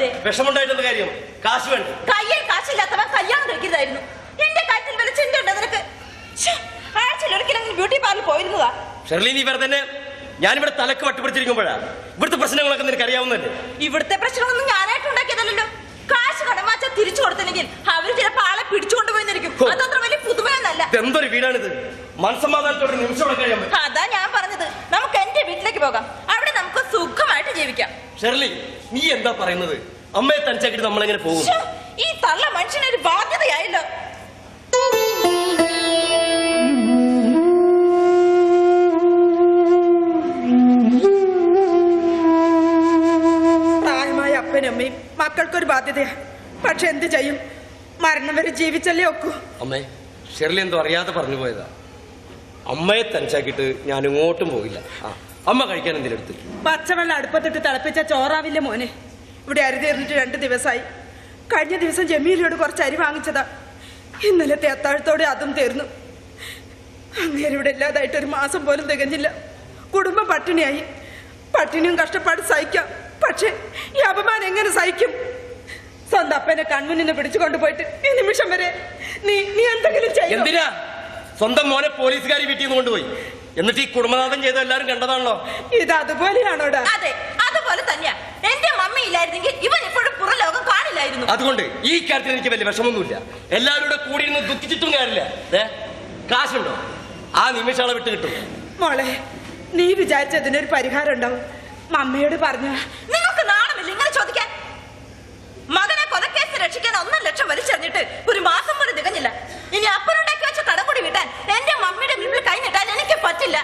വിഷമമില്ലേ? വിഷമുണ്ടായിട്ടുള്ള കാര്യം കാശ് വേണ്ട. കയ്യിൽ കാശില്ലാത്തവൻ കല്യാണം കഴിക്കുന്നതായിരുന്നു. എന്റെ കാര്യത്തിൽ വല്ല ചിന്തയുണ്ടോ നിനക്ക്? ആഴ്ചയിൽ ഒരിക്കലും ബ്യൂട്ടി പാർലർ പോയിരുന്നതാ. ഷെർലി, നീ വേറെ തന്നെ ഞാനിവിടെ തലക്ക് വട്ടുപിടിച്ചിരിക്കുമ്പോഴാ ഇവിടുത്തെ പ്രശ്നങ്ങളൊക്കെ നിനക്ക് അറിയാവുന്നല്ലേ? ഇവിടുത്തെ പ്രശ്നങ്ങളൊന്നും ഞാനായിട്ട് ഉണ്ടാക്കിയതല്ലോ. കാശ് കടം വാച്ചാ തിരിച്ചു കൊടുത്തില്ലെങ്കിൽ അവര് ചിലപ്പോൾ ആളെ പിടിച്ചുകൊണ്ടുപോയിരിക്കും. അതത്ര വലിയ പുതുമയൊന്നല്ല. എന്തൊരു വീടാണിത്? മനസ്സമാധാനത്തോടെ നിമിഷം കഴിയാൻ പറ്റും. അതാ ഞാൻ പറഞ്ഞത്, നമുക്ക് എന്റെ വീട്ടിലേക്ക് പോകാം. അവിടെ നമുക്ക് സുഖമായിട്ട് ജീവിക്കാം. ഷെർലി, നീ എന്താ പറയുന്നത്? അമ്മയെ തനിച്ചാക്കിട്ട് നമ്മളെങ്ങനെ പോകും? ഈ തള്ള മനുഷ്യനൊരു ബാധ്യതയായല്ലോ. പ്രായമായ അപ്പനമ്മയും മക്കൾക്കൊരു ബാധ്യതയാ. പക്ഷെ എന്ത് ചെയ്യും? മരണം വരെ ജീവിച്ചല്ലേ ഒക്കൂ. അമ്മേ, ഷെർലി എന്തോ അറിയാതെ പറഞ്ഞു പോയതാ. അമ്മയെ തനിച്ചാക്കിട്ട് ഞാൻ ഇങ്ങോട്ടും പോയില്ല. അമ്മ കഴിക്കാൻ എന്തെങ്കിലും എടുത്ത്. പച്ചവെള്ളം അടുപ്പത്തിട്ട് തിളപ്പിച്ച ചോറാവില്ല മോനെ. ഇവിടെ അരി തീർന്നിട്ട് 2 ദിവസമായി. കഴിഞ്ഞ ദിവസം ജമീലിയോട് കുറച്ച് അരി വാങ്ങിച്ചതാ. ഇന്നലത്തെ അത്താഴത്തോടെ അതും തീർന്നു. അങ്ങേര് ഇവിടെ ഇല്ലാതായിട്ട് 1 മാസം പോലും തികഞ്ഞില്ല. കുടുംബം പട്ടിണിയായി. പട്ടിണിയും കഷ്ടപ്പാട് സഹിക്കാം. പക്ഷെ ഈ അപമാനം എങ്ങനെ സഹിക്കും? സ്വന്തം അപ്പനെ കൺമുന്നിൽ നിന്ന് പിടിച്ചു കൊണ്ടുപോയിട്ട് ഈ നിമിഷം വരെ നീ എന്തെങ്കിലും ചെയ്യും? എന്തിനാ? സ്വന്തം മോനെ പോലീസുകാരി വീട്ടിൽ നിന്ന് കൊണ്ടുപോയി. എന്നിട്ട് ഈ കുടുംബനാഥം ചെയ്ത എല്ലാരും കണ്ടതാണല്ലോ. ഇത് അതുപോലെയാണോടാ? അതെ, അതുപോലെ തന്നെയാ. എന്റെ മമ്മി ഇല്ലായിരുന്നെങ്കിൽ ഇവൻ ഇപ്പോഴും പുറലോകം കാണില്ലായിരുന്നു. അതുകൊണ്ട് ഈ കാര്യത്തിൽ എനിക്ക് വലിയ വിഷമൊന്നുമില്ല. എല്ലാവരും കൂടെ കൂടി ഇരുന്ന് ദുഃഖിച്ചിട്ടും കാര്യമില്ല. കാശുണ്ടോ? ആ നിമിഷങ്ങളെ വിട്ട് കിട്ടും. മോളെ, നീ വിചാരിച്ചതിനൊരു പരിഹാരം ഉണ്ടാവും. മമ്മയോട് പറഞ്ഞ. നിങ്ങൾക്ക് നാണമില്ല ഇങ്ങനെ ചോദിക്കാൻ? മകനെ കൊലക്കേസ് രക്ഷിക്കാൻ 1 ലക്ഷം വലിച്ചെറിഞ്ഞിട്ട് 1 മാസം പോലും തികഞ്ഞില്ല. ഇനി അപ്പനുണ്ടാക്കി വെച്ച കടം കൂടി വീട്ടാൻ എന്റെ മമ്മിയുടെ മുമ്പിൽ കൈ നീട്ടാൻ എനിക്ക് പറ്റില്ല.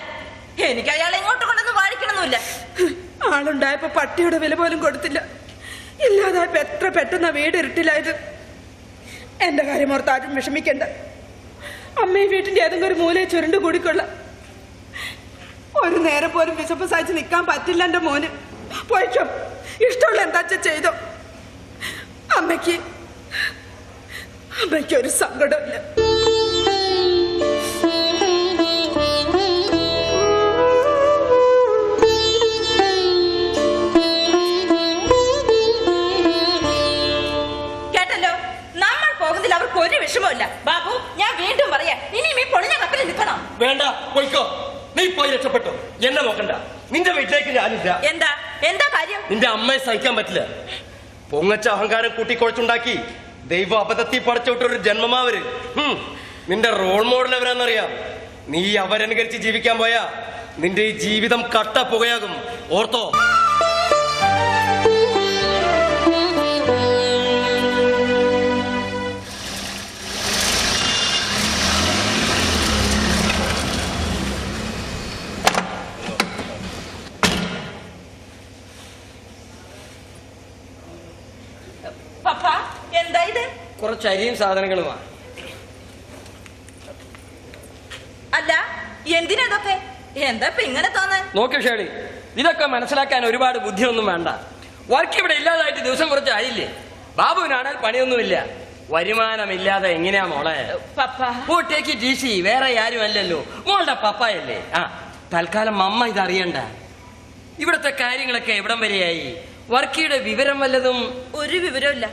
എനിക്ക് അയാളെ ഇങ്ങോട്ട് കൊണ്ടൊന്നും വാഴിക്കണമെന്നില്ല. ആളുണ്ടായപ്പോ പട്ടിയുടെ വില പോലും കൊടുത്തില്ല. ഇല്ലാതായപ്പോ എത്ര പെട്ടെന്ന് വീട് ഇരുട്ടിലായത്. എന്റെ കാര്യം ഓർത്ത് ആരും വിഷമിക്കണ്ട. അമ്മയെ വീട്ടിന്റെ ഏതെങ്കിലും ഒരു മൂലയെ ചുരുണ്ട് കൂടിക്കൊള്ളാം. ഒരു നേരം പോലും വിശപ്പ് സഹിച്ച് നിൽക്കാൻ പറ്റില്ല എന്റെ മോന്. പോയിക്കോ, ഇഷ്ടമുള്ള എന്താ ചെയ്തോ. അമ്മയ്ക്കൊരു സങ്കടമില്ല. കേട്ടല്ലോ, നമ്മൾ പോകുന്നതിൽ അവർക്ക് ഒരു വിഷമമില്ല. ബാബു, ഞാൻ വീണ്ടും പറയാം, ഇനിയും ഈ പൊളിഞ്ഞ കപ്പലിൽ നിൽക്കണം. വേണ്ട, പോയിക്കോ. നീ പോയി രക്ഷപ്പെട്ടോ. എന്നെ നോക്കണ്ട. നിന്റെ വീട്ടിലേക്ക് ഞാനില്ല. എന്താ കാര്യം? നിന്റെ അമ്മയെ സഹിക്കാൻ പറ്റില്ല. പൊങ്ങച്ച അഹങ്കാരം കൂട്ടിക്കുഴച്ചുണ്ടാക്കി ദൈവം അബദ്ധത്തിൽ പടച്ചോട്ടൊരു ജന്മമാവര്. നിന്റെ റോൾ മോഡൽ എവരാന്നറിയാം. നീ അവരനുകരിച്ച് ജീവിക്കാൻ പോയാ നിന്റെ ഈ ജീവിതം കട്ട പുകയാകും. ഓർത്തോ? എന്താ ഇത്? കുറച്ച് അരിയും സാധനങ്ങളുമാണ്. അല്ല, എന്തിനാ ഇതൊക്കെ? എന്താ ഇപ്പൊ ഇങ്ങനെ തോന്നാൻ? നോക്ക് ഷേളി, ഇതൊക്കെ മനസ്സിലാക്കാൻ ഒരുപാട് ബുദ്ധിയൊന്നും വേണ്ട. വർക്ക് ഇവിടെ ഇല്ലാതായിട്ട് ദിവസം കുറച്ച് ആയില്ലേ. ബാബുവിനാണെങ്കിൽ പണിയൊന്നുമില്ല. വരുമാനമില്ലാതെ എങ്ങനെയാ മോളെ? Take it easy. വേറെ ആരും അല്ലല്ലോ, മോളുടെ പപ്പായല്ലേ. തൽക്കാലം അമ്മ ഇതറിയണ്ട. ഇവിടത്തെ കാര്യങ്ങളൊക്കെ എവിടം വരെയായി? വർക്കിയുടെ വിവരം വല്ലതും? ഒരു വിവരമില്ല.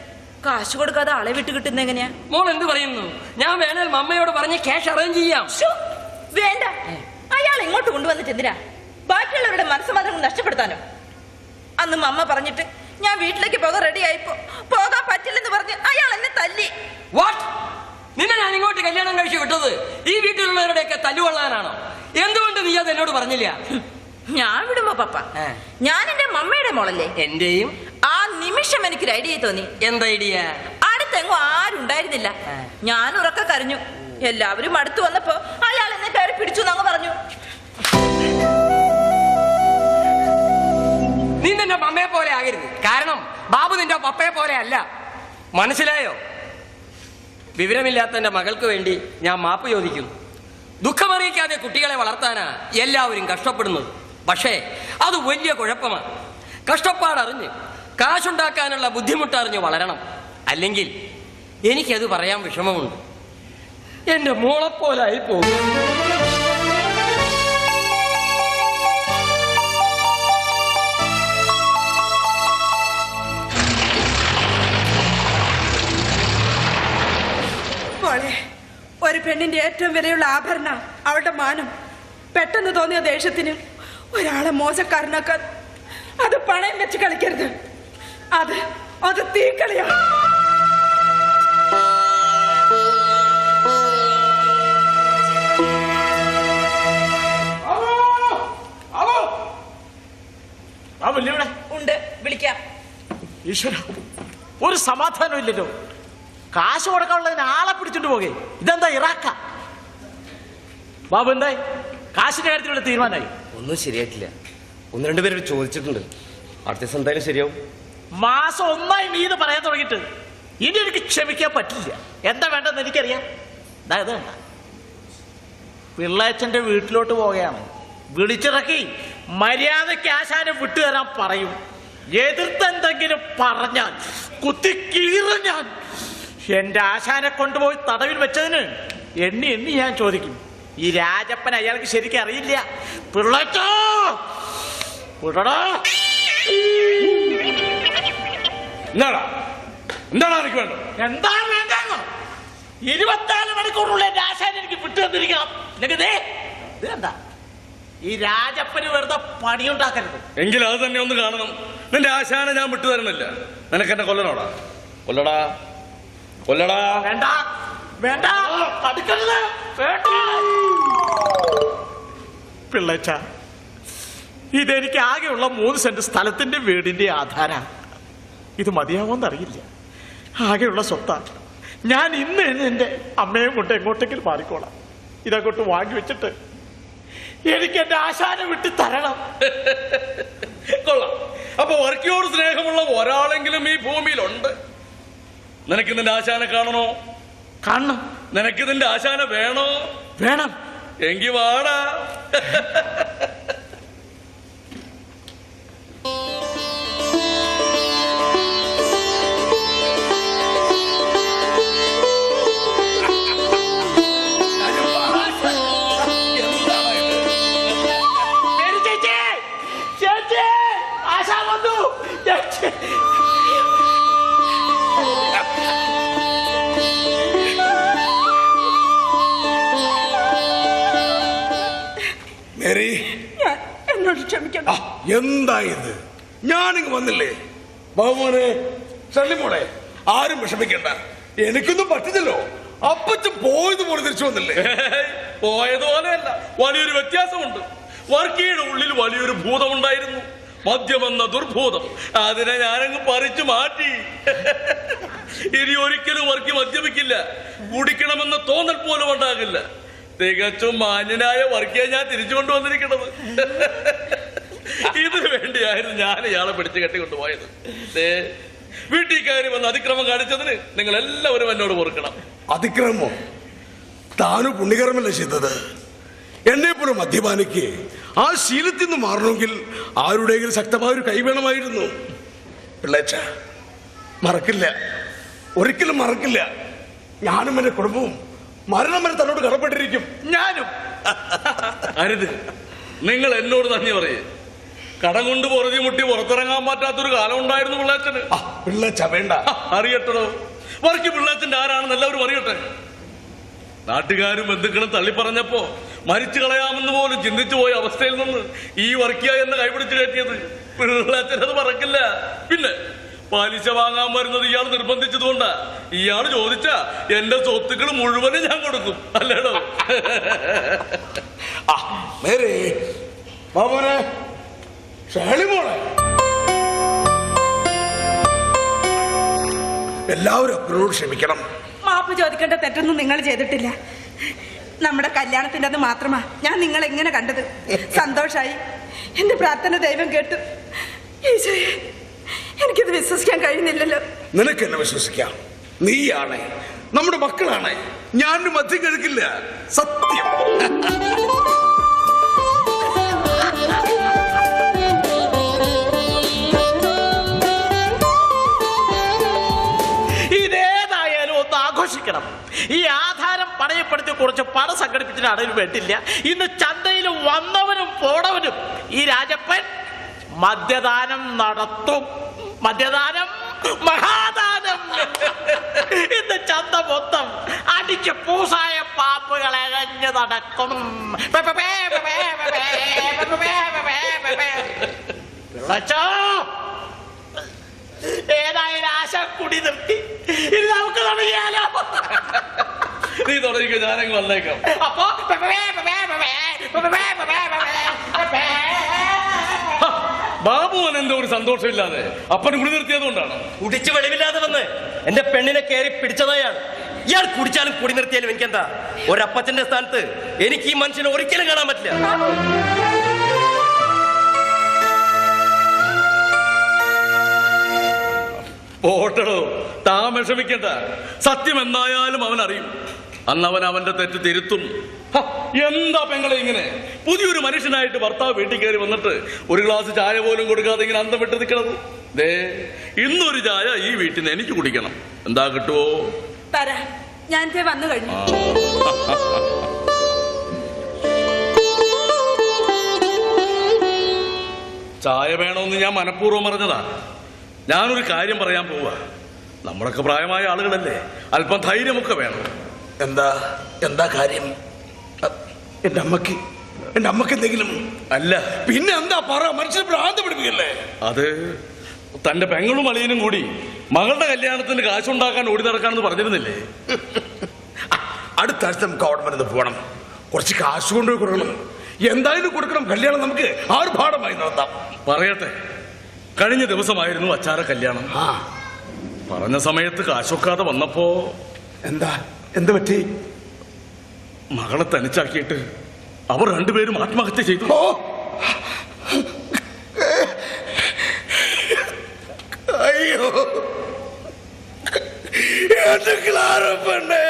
കാശ് കൊടുക്കാതെ ആളെ വിട്ട് കിട്ടുന്ന എങ്ങനെയാ? മോൾ എന്ത് പറയുന്നു? ഞാൻ വേണേൽ മമ്മയോട് പറഞ്ഞ് ക്യാഷ് അറേഞ്ച് ചെയ്യാം. വേണ്ട, അയാൾ ഇങ്ങോട്ട് കൊണ്ടുവന്നിട്ട് എന്തിനാ? ബാക്കിയുള്ളവരുടെ മനസ്സമാധാനം നഷ്ടപ്പെടുത്താനോ? അന്ന് മമ്മ പറഞ്ഞിട്ട് ഞാൻ വീട്ടിലേക്ക് പോകാൻ റെഡി ആയിപ്പോ പോകാൻ പറ്റില്ലെന്ന് പറഞ്ഞ് അയാൾ എന്നെ തല്ലി. വാട്ട്? നിന്നെ ഞാൻ ഇങ്ങോട്ട് കല്യാണം കഴിച്ചു വിട്ടത് ഈ വീട്ടിലുള്ളവരുടെയൊക്കെ തല്ലുകൊള്ളാനാണോ? എന്തുകൊണ്ട് നീ അത് എന്നോട് പറഞ്ഞില്ല? ഞാൻ വിടുമ്പോ പപ്പ, ഞാൻ എന്റെ മമ്മയുടെ മോളല്ലേ. എന്റെയും. ആ നിമിഷം എനിക്കൊരു ഐഡിയ തോന്നി. എന്താ ഐഡിയ? അടുത്തെങ്ങും ആരുണ്ടായിരുന്നില്ല. ഞാൻ ഉറക്കെ കരഞ്ഞു. എല്ലാവരും അടുത്ത് വന്നപ്പോ അയാൾ എന്നെ കയറി പിടിച്ചു എന്നങ്ങ് പറഞ്ഞു. നീ നിന്റെ മമ്മയെ പോലെ ആകരുത്. കാരണം ബാബു നിന്റെ പപ്പയെ പോലെ അല്ല. മനസ്സിലായോ? വിവരമില്ലാത്ത എന്റെ മകൾക്ക് വേണ്ടി ഞാൻ മാപ്പ് ചോദിക്കുന്നു. ദുഃഖമറിയിക്കാതെ കുട്ടികളെ വളർത്താനാ എല്ലാവരും കഷ്ടപ്പെടുന്നത്. പക്ഷേ അത് വലിയ കുഴപ്പമാണ്. കഷ്ടപ്പാടറിഞ്ഞ് കാശുണ്ടാക്കാനുള്ള ബുദ്ധിമുട്ടറിഞ്ഞ് വളരണം. അല്ലെങ്കിൽ എനിക്കത് പറയാൻ വിഷമമുണ്ട്. എന്റെ മോളെപ്പോലായി പോകും. പെണ്ണിന്റെ ഏറ്റവും വിലയുള്ള ആഭരണ അവളുടെ മാനം. പെട്ടെന്ന് തോന്നിയ ദേഷ്യത്തിന് ഒരാളെ മോശക്കാരനാക്കാൻ അത് പണയം വെച്ച് കളിക്കരുത്. അത് തീക്കളിയാ. ഉണ്ട്, വിളിക്കാം. ഈശ്വര, ഒരു സമാധാനം ഇല്ലല്ലോ. കാശ് കൊടുക്കാനുള്ളതിന് ആളെ പിടിച്ചിട്ട് പോകെ. ഇതെന്താ ഇറാക്ക? ബാബു, എന്തായി? കാശിന്റെ കാര്യത്തിലുള്ള തീരുമാനമായി? ഒന്നും ശരിയായിട്ടില്ല. ഒന്ന് രണ്ടുപേരോട് ചോദിച്ചിട്ടുണ്ട്. അടുത്ത ദിവസം എന്തായാലും ശരിയാവും. മാസം ഒന്നായി നീ ഇത് പറയാൻ തുടങ്ങിയിട്ട് ഇനി എനിക്ക് ക്ഷമിക്കാൻ പറ്റില്ല. എന്താ വേണ്ടെന്ന് എനിക്കറിയാം. ഇത് വേണ്ട, പിള്ളേച്ചന്റെ വീട്ടിലോട്ട് പോവുകയാണ്. വിളിച്ചിറക്കി മര്യാദയ്ക്ക് ആശാനെ വിട്ടുതരാൻ പറയും. എതിർത്തെന്തെങ്കിലും പറഞ്ഞാൽ കുത്തി കീറും ഞാൻ. എന്റെ ആശാനെ കൊണ്ടുപോയി തടവിൽ വെച്ചതിന് എണ്ണി ഞാൻ ചോദിക്കും. ഈ രാജപ്പൻ അയാൾക്ക് ശരിക്കും അറിയില്ല. പിള്ളേച്ചോ, പിള്ളടാ. എന്താണ് എനിക്ക് വേണ്ടത്? എന്താ വേണ്ടെന്നോ? 24 മണിക്കൂറുള്ള എന്റെ ആശാൻ എനിക്ക് വിട്ടു തന്നിരിക്കണം. ഇതെന്താ ഈ രാജപ്പന് വെറുതെ പണിയുണ്ടാക്കരുത്. എങ്കിൽ അത് തന്നെ ഒന്ന് കാണണം. നിന്റെ ആശാനെ ഞാൻ വിട്ടു തരുന്നില്ല. നിനക്ക് എന്നെ കൊല്ലണോടാ? കൊല്ലടാ, കൊല്ലടാ. വേണ്ട വേണ്ട, അടുക്കരുത്. പിള്ളേച്ച, ഇതെനിക്ക് ആകെയുള്ള 3 സെന്റ് സ്ഥലത്തിന്റെ വീടിന്റെ ആധാരം. ഇത് മതിയാവോന്നറിയില്ല. ആകെയുള്ള സ്വത്താണ്. ഞാൻ ഇന്ന് എന്റെ അമ്മയും കൊണ്ട് എങ്ങോട്ടെങ്കിലും മാറിക്കോളാം. ഇതങ്ങോട്ട് വാങ്ങി വെച്ചിട്ട് എനിക്ക് എന്റെ ആശാനെ വിട്ട് തരണം. കൊള്ളാം. അപ്പൊ വർക്കിയോട് സ്നേഹമുള്ള ഒരാളെങ്കിലും ഈ ഭൂമിയിലുണ്ട്. നിനക്ക് നിന്റെ ആശാനെ കാണണോ? കാണണം. നിനക്ക് നിന്റെ ആശാനെ വേണോ? വേണം. എങ്കി വാടാ. എന്നോട് ക്ഷമിക്കണം. എന്തായത്? ഞാനിങ്ങ് വന്നില്ലേ? ബാബുമോനെ, ചള്ളിമോളെ, ആരും വിഷമിക്കണ്ട. എനിക്കൊന്നും പറ്റില്ലല്ലോ. അപ്പച്ചൻ പോയതുപോലെ തിരിച്ചു വന്നില്ലേ? പോയതുപോലെയല്ല, വലിയൊരു വ്യത്യാസമുണ്ട്. വർക്കിയുടെ ഉള്ളിൽ വലിയൊരു ഭൂതമുണ്ടായിരുന്നു, മദ്യമെന്ന ദുർഭൂതം. അതിനെ ഞാനങ്ങ് പറിച്ചു മാറ്റി. ഇനി ഒരിക്കലും വർക്കി മദ്യപിക്കില്ല. കുടിക്കണമെന്ന തോന്നൽ പോലും ഉണ്ടാകില്ല. തികച്ചും മാന്യനായ വർക്കിയെ ഞാൻ തിരിച്ചു കൊണ്ടുവന്നിരിക്കുന്നത്. ഇതിനു വേണ്ടിയായിരുന്നു ഞാൻ ഇയാളെ പിടിച്ചു കെട്ടിക്കൊണ്ടുപോയത്. വീട്ടിൽ കയറി വന്ന് അതിക്രമം കാണിച്ചതിന് നിങ്ങൾ എല്ലാവരും എന്നോട് പൊറുക്കണം. അതിക്രമോ? താനും പുണ്യകർമ്മല്ലേ ചെയ്തത്? എന്നെ പോലെ മദ്യപാനിക്ക് ആ ശീലത്തിൽ നിന്ന് മാറണമെങ്കിൽ ആരുടെയെങ്കിലും ശക്തമായ ഒരു കൈ വേണമായിരുന്നു. പിള്ളേച്ച, മറക്കില്ല, ഒരിക്കലും മറക്കില്ല. ഞാനും എന്റെ കുടുംബവും മരണം വരെ തന്നോട് കടപ്പെട്ടിരിക്കും. ഞാനും. അരുത്, നിങ്ങൾ എന്നോട് തന്നെ പറയേ. കടം കൊണ്ട് പൊറുതി മുട്ടി പുറത്തിറങ്ങാൻ പറ്റാത്തൊരു കാലം ഉണ്ടായിരുന്നു പിള്ളേച്ചന്. പിള്ളേച്ച വേണ്ട. അറിയട്ടോ, വർക്കി പിള്ളേച്ചന്റെ ആരാണെന്ന് എല്ലാവരും അറിയട്ടെ. നാട്ടുകാരും ബന്ധുക്കളും തള്ളിപ്പറഞ്ഞപ്പോ മരിച്ചു കളയാമെന്ന് പോലും ചിന്തിച്ചു പോയ അവസ്ഥയിൽ നിന്ന് ഈ വർക്കിയ എന്നെ കൈപിടിച്ചു കയറ്റിയത് പിള്ളേച്ചനത് മറക്കില്ല. പിന്നെ പലിശ വാങ്ങാൻ വരുന്നത് ഇയാൾ നിർബന്ധിച്ചതുകൊണ്ടാ. ഇയാൾ ചോദിച്ച എന്റെ സ്വത്തുക്കൾ മുഴുവനും ഞാൻ കൊടുക്കും, അല്ലേടോ? ബാബുനെ, ഷാളിമോളെ, എല്ലാവരും അപ്പനോട് ക്ഷമിക്കണം. മാപ്പ് ചോദിക്കേണ്ട തെറ്റൊന്നും നിങ്ങൾ ചെയ്തിട്ടില്ല. നമ്മുടെ കല്യാണത്തിന്റെ അത് മാത്രമാ ഞാൻ നിങ്ങൾ എങ്ങനെ കണ്ടത്. സന്തോഷായി. എന്റെ പ്രാർത്ഥന ദൈവം കേട്ടു. ഈശോയെ, എനിക്കിത് വിശ്വസിക്കാൻ കഴിയുന്നില്ലല്ലോ. നിനക്ക് എന്നെ വിശ്വസിക്കാം. നീയാണ്, നമ്മുടെ മക്കളാണ്. ഞാൻ മദ്യം കഴിക്കില്ല, സത്യം. ഇതേതായാലും ഒന്ന് ആഘോഷിക്കണം. ഈ ആധാരം പണയപ്പെടുത്തി കുറച്ച് പണം സംഘടിപ്പിച്ചിട്ടാണെങ്കിലും വേണ്ടില്ല. ഇന്ന് ചന്തയിൽ വന്നവനും പോണവനും ഈ രാജപ്പൻ മദ്യദാനം നടത്തും. മദ്യദാനം, മഹാദാനം. ഇന്ന് ചന്ത മൊത്തം അടിക്ക് പൂസായ പാമ്പ് നാവുകളെ അകഞ്ഞു നടക്കും. പിള്ളച്ചാ, ഏതായാലും ആശ കുടി നിർത്തി. ഇനി നമുക്ക് തുടങ്ങിയാലോ? നീ തുടങ്ങിക്കോ, ഞാനങ്ങ് വന്നേക്കാം. അപ്പൊ ബാബുവൻ എന്തോ ഒരു സന്തോഷമില്ലാതെ അപ്പൻ കുടി നിർത്തിയത് കൊണ്ടാണ്. കുടിച്ച് വെളിവില്ലാതെ വന്ന് എന്റെ പെണ്ണിനെ കയറി പിടിച്ചതായാണ്. ഇയാൾ കുടിച്ചാലും കുടി നിർത്തിയാലും എനിക്കെന്താ? ഒരപ്പച്ചന്റെ സ്ഥാനത്ത് എനിക്ക് ഈ മനുഷ്യനെ ഒരിക്കലും കാണാൻ പറ്റില്ല. പോട്ടടോ, താൻ വിഷമിക്കണ്ട. സത്യം എന്തായാലും അവൻ അറിയും. അന്ന് അവൻ അവന്റെ തെറ്റ് തിരുത്തും. എന്താ പെങ്ങളെ ഇങ്ങനെ പുതിയൊരു മനുഷ്യനായിട്ട് ഭർത്താവ് വീട്ടിൽ കയറി വന്നിട്ട് ഒരു ഗ്ലാസ് ചായ പോലും കൊടുക്കാതെ ഇങ്ങനെ അന്തം വിട്ട് നിൽക്കണത്? ദേ, ഇന്നൊരു ചായ ഈ വീട്ടിൽ നിന്ന് എനിക്ക് കുടിക്കണം. എന്താ കിട്ടുവോ? തരാ, ഞാൻ വന്നു കഴിഞ്ഞു. ചായ വേണമെന്ന് ഞാൻ മനഃപൂർവ്വം പറഞ്ഞതാ. ഞാനൊരു കാര്യം പറയാൻ പോവാ. നമ്മളൊക്കെ പ്രായമായ ആളുകളല്ലേ, അല്പം ധൈര്യമൊക്കെ വേണം. എന്താ എന്താ കാര്യം? എന്റെ അമ്മക്ക് എന്തെങ്കിലും? അല്ല പിന്നെ എന്താ പറ, മനുഷ്യനെ ഭ്രാന്ത് പിടിപ്പിക്കല്ലേ? അത് തന്റെ പെങ്ങളും അളിയനും കൂടി മകളുടെ കല്യാണത്തിന് കാശുണ്ടാക്കാൻ ഓടി നടക്കാണെന്ന് പറഞ്ഞിരുന്നില്ലേ? അടുത്ത ആഴ്ച നമുക്ക് അവിടെ വരെ പോകണം. കുറച്ച് കാശ് കൊണ്ടുപോയി കൊടുക്കണം. എന്തായാലും കൊടുക്കണം. കല്യാണം നമുക്ക് ആർഭാടമായി നടത്താം. പറയട്ടെ, കഴിഞ്ഞ ദിവസമായിരുന്നു അച്ചാര കല്യാണം. ആ, പറഞ്ഞ സമയത്ത് കാശൊക്കാതെ വന്നപ്പോ എന്ത് പറ്റി? മകളെ തനിച്ചാക്കിയിട്ട് അവർ രണ്ടുപേരും ആത്മഹത്യ ചെയ്തു. ഓ, അയ്യോ, എന്റെ ക്ലാര പെണ്ണേ.